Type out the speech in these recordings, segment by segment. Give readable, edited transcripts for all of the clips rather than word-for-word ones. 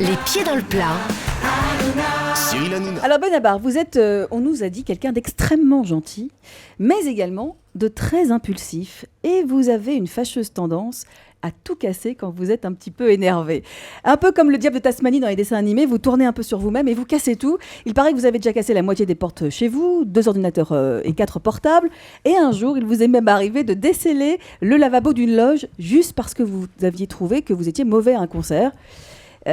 Les pieds dans le plat. Cyril Hanouna. Alors Benabar, vous êtes, on nous a dit, quelqu'un d'extrêmement gentil, mais également de très impulsif. Et vous avez une fâcheuse tendance à tout casser quand vous êtes un petit peu énervé. Un peu comme le diable de Tasmanie dans les dessins animés, vous tournez un peu sur vous-même et vous cassez tout. Il paraît que vous avez déjà cassé la moitié des portes chez vous, 2 ordinateurs et 4 portables. Et un jour, il vous est même arrivé de déceler le lavabo d'une loge juste parce que vous aviez trouvé que vous étiez mauvais à un concert.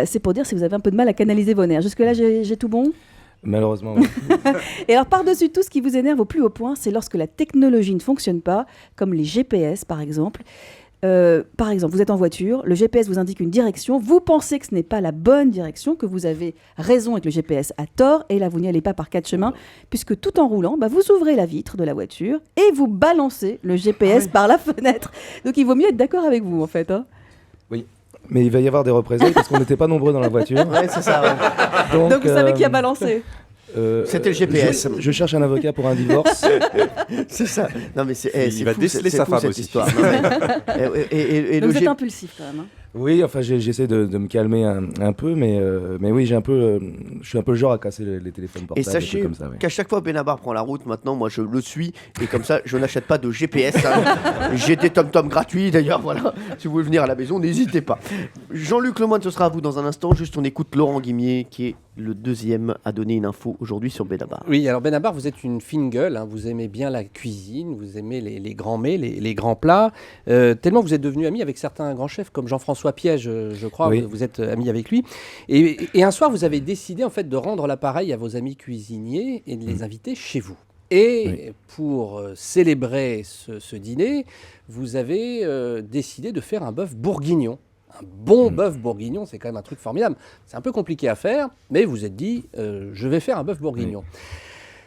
C'est pour dire si vous avez un peu de mal à canaliser vos nerfs. Jusque-là, j'ai tout bon ? Malheureusement, oui. Et alors, par-dessus tout, ce qui vous énerve au plus haut point, c'est lorsque la technologie ne fonctionne pas, comme les GPS, par exemple. Par exemple, vous êtes en voiture, le GPS vous indique une direction, vous pensez que ce n'est pas la bonne direction, que vous avez raison et que le GPS a tort, et là, vous n'y allez pas par 4 chemins, puisque tout en roulant, vous ouvrez la vitre de la voiture et vous balancez le GPS par la fenêtre. Donc, il vaut mieux être d'accord avec vous, en fait. Hein. Oui. Mais il va y avoir des représailles parce qu'on n'était pas nombreux dans la voiture. Ouais, c'est ça. Ouais. Donc vous savez qui a balancé. C'était le GPS. Je cherche un avocat pour un divorce. C'est ça. Non mais il va déceler sa femme cette aussi. Histoire. Non, mais, Donc vous êtes impulsif quand même. Hein. Oui, enfin j'essaie de me calmer un peu, mais oui, je suis un peu le genre à casser les téléphones portables. Et sachez comme ça, ouais. qu'à chaque fois que Benabar prend la route, maintenant, moi je le suis et comme ça, je n'achète pas de GPS. Hein. J'ai des tom-tom gratuits d'ailleurs. Voilà. Si vous voulez venir à la maison, n'hésitez pas. Jean-Luc Lemoyne, ce sera à vous dans un instant. Juste, on écoute Laurent Guimier qui est le deuxième à donner une info aujourd'hui sur Benabar. Oui, alors Benabar, vous êtes une fine gueule, hein, vous aimez bien la cuisine, vous aimez les grands mets, les grands plats, tellement que vous êtes devenu ami avec certains grands chefs comme Jean-François Piège, je crois, oui. vous êtes ami avec lui. Et un soir, vous avez décidé en fait de rendre l'appareil à vos amis cuisiniers et de les inviter chez vous. Et pour célébrer ce dîner, vous avez décidé de faire un bœuf bourguignon. Un bon bœuf bourguignon, c'est quand même un truc formidable. C'est un peu compliqué à faire, mais vous êtes dit, je vais faire un bœuf bourguignon.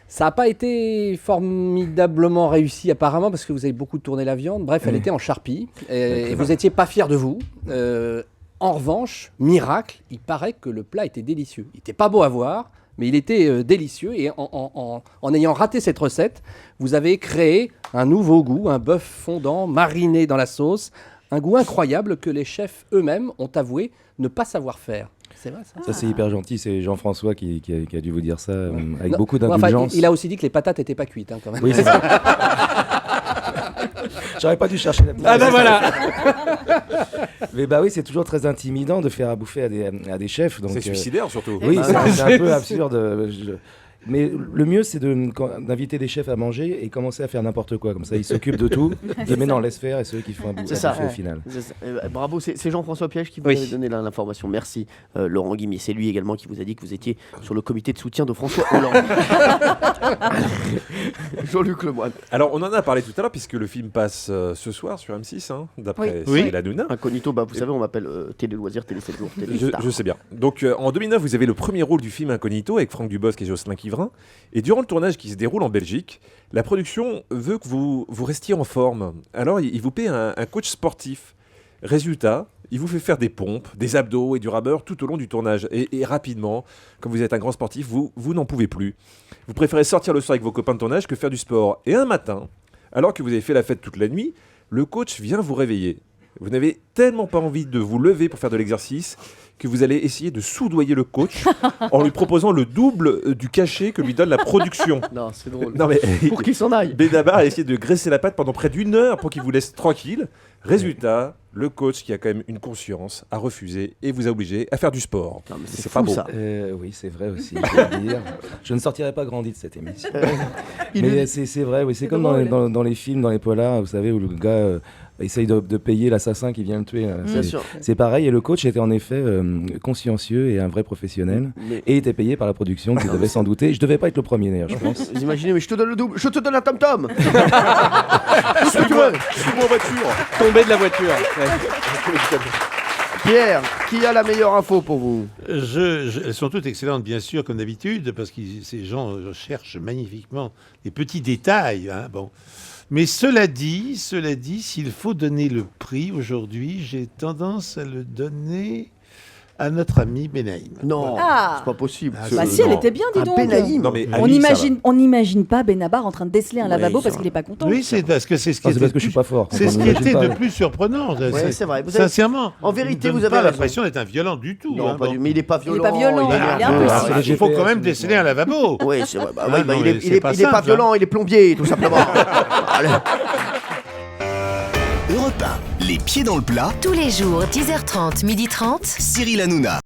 Ça n'a pas été formidablement réussi apparemment, parce que vous avez beaucoup tourné la viande. Bref, elle était en charpie, et vous n'étiez pas fier de vous. En revanche, miracle, il paraît que le plat était délicieux. Il n'était pas beau à voir, mais il était délicieux. Et en ayant raté cette recette, vous avez créé un nouveau goût, un bœuf fondant, mariné dans la sauce, un goût incroyable que les chefs eux-mêmes ont avoué ne pas savoir faire. C'est vrai ça ? Ça c'est hyper gentil, c'est Jean-François qui a dû vous dire ça avec Non, beaucoup enfin, d'indulgence. il a aussi dit que les patates n'étaient pas cuites hein, quand même. Oui, c'est ça. J'aurais pas dû chercher la petite. Ah ben voilà. Mais oui, c'est toujours très intimidant de faire à bouffer à des chefs. Donc, C'est suicidaire surtout. Oui, c'est un peu absurde. Mais le mieux, c'est d'inviter des chefs à manger et commencer à faire n'importe quoi. Comme ça, ils s'occupent de tout. Mais non, laisse faire et ceux qui font un bouffer au final. Bravo, c'est Jean-François Piège qui vous avait donné l'information. Merci Laurent Guimier. C'est lui également qui vous a dit que vous étiez sur le comité de soutien de François Hollande. Jean-Luc Lemoyne. Alors on en a parlé tout à l'heure puisque le film passe ce soir sur M6, hein, d'après Cyril Hanouna. Incognito, vous savez, on m'appelle Télé Loisirs, Télé 7 jours, Télé Star. Je sais bien. Donc en 2009, vous avez le premier rôle du film Incognito avec Franck Dubosc et Jocelyn Quivrin. Et durant le tournage qui se déroule en Belgique, la production veut que vous restiez en forme. Alors il vous paie un coach sportif. Résultat, il vous fait faire des pompes, des abdos et du rameur tout au long du tournage. Et rapidement, comme vous êtes un grand sportif, vous n'en pouvez plus. Vous préférez sortir le soir avec vos copains de tournage que faire du sport. Et un matin, alors que vous avez fait la fête toute la nuit, le coach vient vous réveiller. Vous n'avez tellement pas envie de vous lever pour faire de l'exercice que vous allez essayer de soudoyer le coach en lui proposant le double du cachet que lui donne la production. Non, c'est drôle. Non, mais pour qu'il s'en aille. Benabar a essayé de graisser la patte pendant près d'1 heure pour qu'il vous laisse tranquille. Résultat, le coach, qui a quand même une conscience, a refusé et vous a obligé à faire du sport. Non, mais c'est pas fou, beau. ça. Oui, c'est vrai aussi. Je, dire. Je ne sortirai pas grandi de cette émission. Mais c'est vrai, oui, c'est comme dans les films, dans les polars, vous savez, où le gars essaye de payer l'assassin qui vient le tuer. C'est pareil, et le coach était en effet consciencieux et un vrai professionnel, et était payé par la production, qui devait s'en douter. Je devais pas être le premier d'ailleurs, je pense. Vous imaginez, mais je te donne le double, je te donne un tom-tom. Suis-moi en voiture. Tomber de la voiture. Pierre, qui a la meilleure info pour vous? Elles sont toutes excellentes, bien sûr, comme d'habitude, parce que ces gens cherchent magnifiquement des petits détails. Hein, bon. Mais cela dit, s'il faut donner le prix aujourd'hui, j'ai tendance à le donner à notre ami Benaïm. Non, Ah. c'est pas possible. Ah, Bah ce- si, elle non. était bien, dis Un donc. Benaïm. Non, mais On Ali, ça n'imagine pas Benabar en train de déceler un Oui, lavabo c'est parce vrai. qu'il est pas content. Oui, c'est parce que c'est ce qui Ah, c'est était parce que je suis plus- pas fort. C'est ce qui J'imagine était pas. de plus surprenant. Ouais, c'est vrai. Vous avez- Sincèrement. En vérité, il vous donne avez pas raison. l'impression d'être un violent du tout. Non, hein, pas bon. du... mais il est pas Il est violent. pas violent, est il est nerveux. impulsif. c'est le Il faut GPS, quand même uniquement. déceler un lavabo. Oui, c'est vrai. Bah, Ah, oui, non, bah, il mais est, c'est pas il est pas simple, violent, il est plombier, tout simplement. Allez. Europe 1, les pieds dans le plat, Tous les jours, 10h30, 12h30. Cyril Hanouna.